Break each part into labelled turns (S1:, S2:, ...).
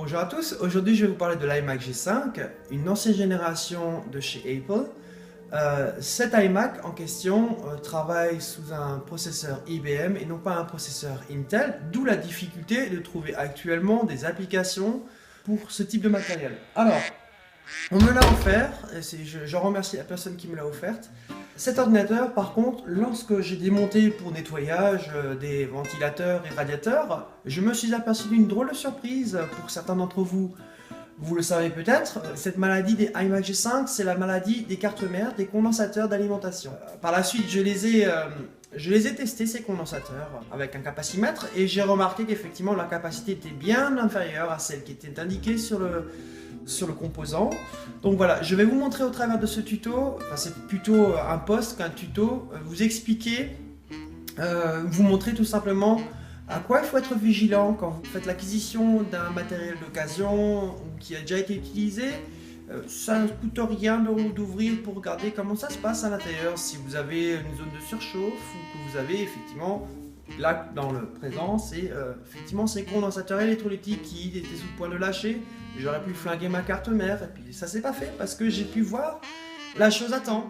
S1: Bonjour à tous, aujourd'hui je vais vous parler de l'iMac G5, une ancienne génération de chez Apple. Cet iMac en question travaille sous un processeur IBM et non pas un processeur Intel, d'où la difficulté de trouver actuellement des applications pour ce type de matériel. Alors, on me l'a offert, et je remercie la personne qui me l'a offerte. Cet ordinateur, par contre, lorsque j'ai démonté pour nettoyage des ventilateurs et radiateurs, je me suis aperçu d'une drôle de surprise pour certains d'entre vous. Vous le savez peut-être, cette maladie des iMac G5, c'est la maladie des cartes mères, des condensateurs d'alimentation. Par la suite, je les ai testés, ces condensateurs, avec un capacimètre, et j'ai remarqué qu'effectivement la capacité était bien inférieure à celle qui était indiquée sur le composant. Donc voilà, je vais vous montrer au travers de ce tuto, enfin c'est plutôt un post qu'un tuto, vous expliquer, vous montrer tout simplement à quoi il faut être vigilant quand vous faites l'acquisition d'un matériel d'occasion ou qui a déjà été utilisé. Ça ne coûte rien d'ouvrir pour regarder comment ça se passe à l'intérieur, si vous avez une zone de surchauffe ou que vous avez effectivement, là dans le présent, c'est effectivement ces condensateurs électrolytiques qui étaient sous le point de lâcher. J'aurais pu flinguer ma carte mère et puis ça s'est pas fait parce que j'ai pu voir la chose à temps.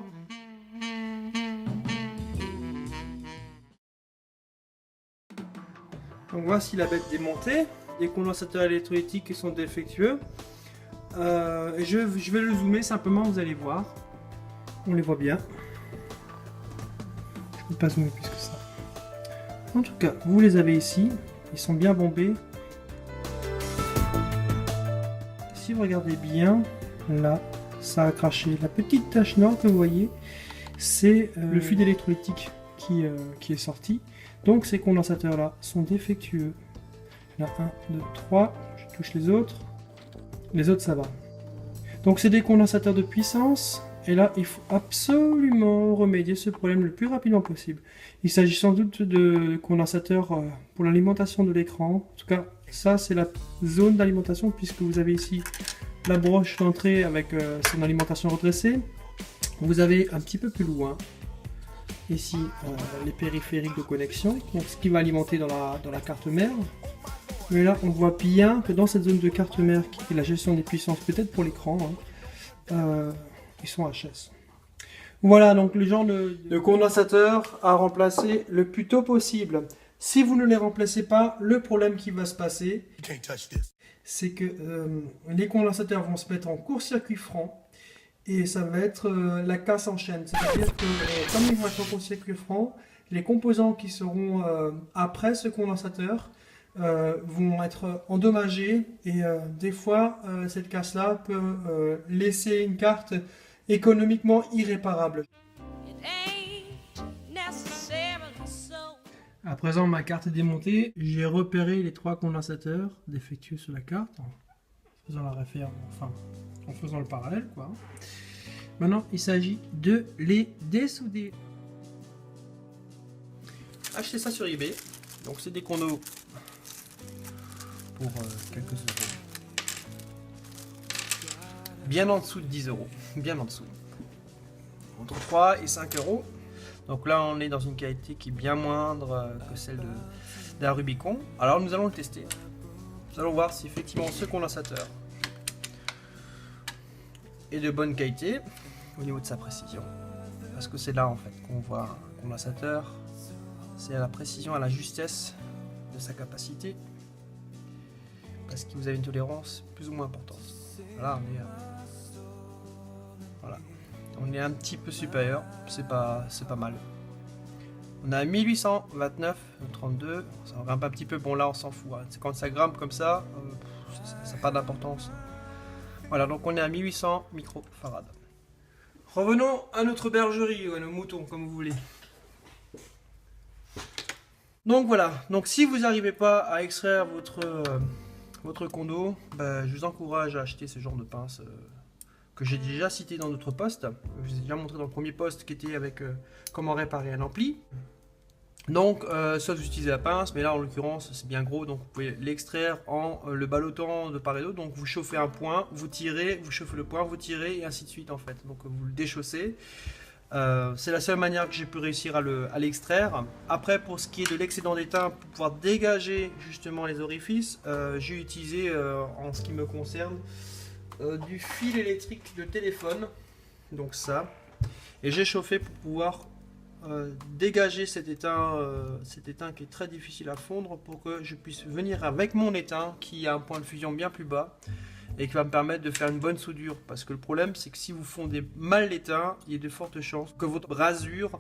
S1: Donc voici la bête démontée, les condensateurs électrolytiques qui sont défectueux. Je vais le zoomer simplement, vous allez voir. On les voit bien. Je ne peux pas zoomer plus que ça. En tout cas, vous les avez ici, ils sont bien bombés. Si vous regardez bien, là, ça a craché. La petite tache noire que vous voyez, c'est le fluide électrolytique qui est sorti. Donc ces condensateurs là sont défectueux. Là 1, 2, 3, je touche les autres ça va. Donc c'est des condensateurs de puissance et là il faut absolument remédier ce problème le plus rapidement possible. Il s'agit sans doute de condensateurs pour l'alimentation de l'écran. En tout cas ça c'est la zone d'alimentation puisque vous avez ici la broche d'entrée avec son alimentation redressée. Vous avez un petit peu plus loin ici les périphériques de connexion, donc ce qui va alimenter dans la carte mère. Mais là on voit bien que dans cette zone de carte mère qui est la gestion des puissances, peut-être pour l'écran, ils sont HS. Voilà donc le genre de condensateur à remplacer le plus tôt possible. Si vous ne les remplacez pas, le problème qui va se passer, c'est que les condensateurs vont se mettre en court-circuit franc. Et ça va être la casse en chaîne, c'est-à-dire que comme ils vont être en court-circuit franc, les composants qui seront après ce condensateur vont être endommagés et des fois cette casse-là peut laisser une carte économiquement irréparable. À présent ma carte est démontée, j'ai repéré les 3 condensateurs défectueux sur la carte en faisant la référence, enfin en faisant le parallèle quoi. Maintenant il s'agit de les dessouder. Achetez ça sur eBay, donc c'est des condos pour quelques euros. Bien en dessous de 10 euros, bien en dessous. Entre 3 et 5 euros. Donc là on est dans une qualité qui est bien moindre que celle d'un Rubicon. Alors nous allons le tester. Nous allons voir si effectivement ce condensateur est de bonne qualité au niveau de sa précision. Parce que c'est là en fait qu'on voit un condensateur. C'est à la précision, à la justesse de sa capacité. Parce que vous avez une tolérance plus ou moins importante. Là on est un petit peu supérieur, c'est pas mal. On a 1829,32, ça grimpe un petit peu, bon là on s'en fout, hein. Quand ça grimpe comme ça, ça n'a pas d'importance. Voilà, donc on est à 1800 microfarads. Revenons à notre bergerie, ou à nos moutons, comme vous voulez. Donc voilà, donc si vous n'arrivez pas à extraire votre condo, je vous encourage à acheter ce genre de pince que j'ai déjà cité dans d'autres posts. Je vous ai déjà montré dans le premier post qui était avec comment réparer un ampli. Donc soit vous utilisez la pince, mais là en l'occurrence c'est bien gros, donc vous pouvez l'extraire en le ballottant de part et d'autre. Donc vous chauffez un point, vous tirez, vous chauffez le point, vous tirez et ainsi de suite en fait. Donc vous le déchaussez. C'est la seule manière que j'ai pu réussir à l'extraire. Après, pour ce qui est de l'excédent d'étain, pour pouvoir dégager justement les orifices, j'ai utilisé, en ce qui me concerne, du fil électrique de téléphone, donc ça, et j'ai chauffé pour pouvoir dégager cet étain qui est très difficile à fondre, pour que je puisse venir avec mon étain qui a un point de fusion bien plus bas et qui va me permettre de faire une bonne soudure. Parce que le problème, c'est que si vous fondez mal l'étain, il y a de fortes chances que votre brasure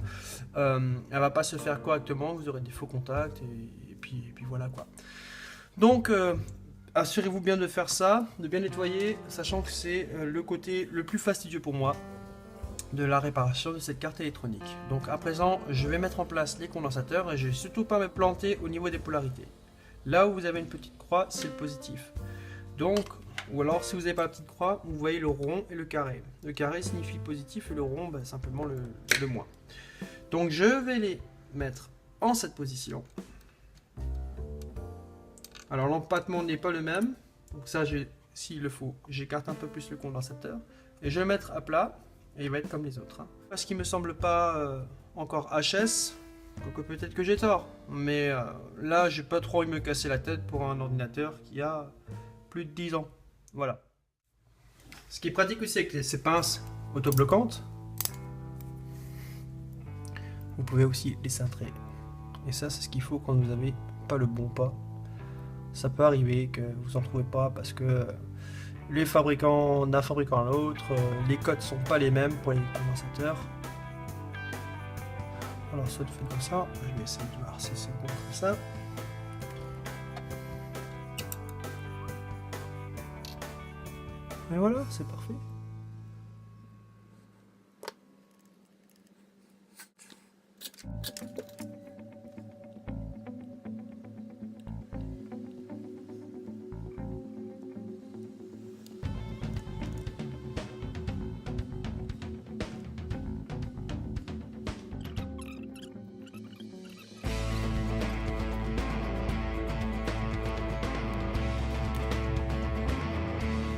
S1: elle va pas se faire correctement, vous aurez des faux contacts et puis voilà quoi. Donc assurez-vous bien de faire ça, de bien nettoyer, sachant que c'est le côté le plus fastidieux pour moi de la réparation de cette carte électronique. Donc à présent, je vais mettre en place les condensateurs et je vais surtout pas me planter au niveau des polarités. Là où vous avez une petite croix, c'est le positif. Donc, ou alors si vous n'avez pas la petite croix, vous voyez le rond et le carré. Le carré signifie positif et le rond, bah, simplement le moins. Donc je vais les mettre en cette position. Alors l'empattement n'est pas le même, donc ça, s'il le faut, j'écarte un peu plus le condensateur et je vais le mettre à plat et il va être comme les autres. Parce qu'il me semble pas encore HS, quoique peut-être que j'ai tort, mais là j'ai pas trop envie de me casser la tête pour un ordinateur qui a plus de 10 ans. Voilà. Ce qui est pratique aussi avec ces pinces autobloquantes, vous pouvez aussi les cintrer. Et ça, c'est ce qu'il faut quand vous n'avez pas le bon pas. Ça peut arriver que vous en trouvez pas parce que les fabricants, d'un fabricant à l'autre, les codes sont pas les mêmes pour les condensateurs. Alors ça fait comme ça. Je vais essayer de voir si c'est bon comme ça. Et voilà, c'est parfait.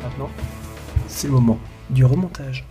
S1: Maintenant, c'est le moment du remontage.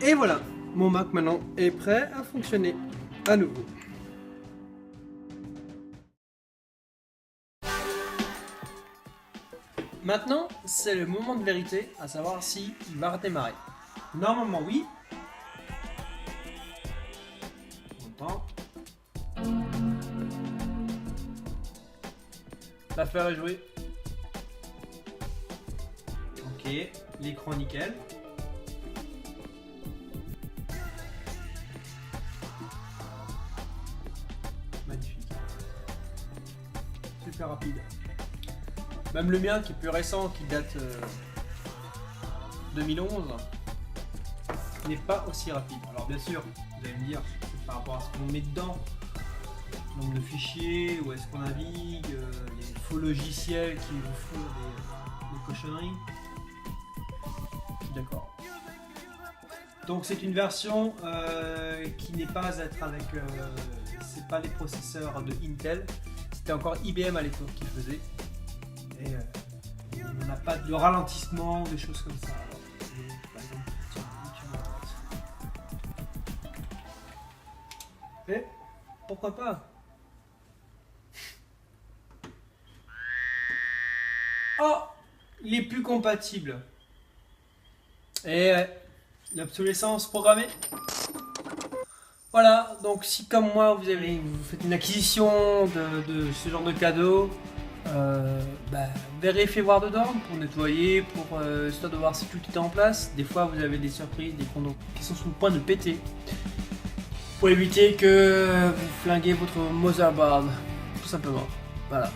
S1: Et voilà, mon Mac maintenant est prêt à fonctionner à nouveau. Maintenant, c'est le moment de vérité, à savoir si il va redémarrer. Normalement, oui. On entend. L'affaire est jouée. Ok, l'écran nickel. Magnifique. Super rapide.
S2: Même le mien qui est plus récent, qui date 2011, n'est pas aussi rapide. Alors bien sûr, vous allez me dire, c'est par rapport à ce qu'on met dedans, le nombre de fichiers, où est-ce qu'on navigue, les faux logiciels qui vous font des cochonneries. Je suis d'accord. Donc c'est une version qui n'est pas à être avec, c'est pas les processeurs de Intel, c'était encore IBM à l'époque qui faisait. Et on n'a pas de ralentissement, des choses comme ça. Alors, par exemple, tiens, tu vois. Et pourquoi pas? Oh, il est plus compatible. Et l'obsolescence programmée. Voilà, donc si comme moi vous faites une acquisition de ce genre de cadeau, vérifiez voir dedans pour nettoyer, pour histoire de voir si tout est en place. Des fois vous avez des surprises, des condos qui sont sur le point de péter. Pour éviter que vous flinguez votre motherboard, tout simplement. Voilà.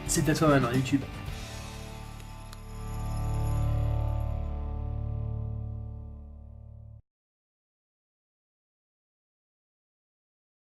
S2: C'est à toi maintenant YouTube.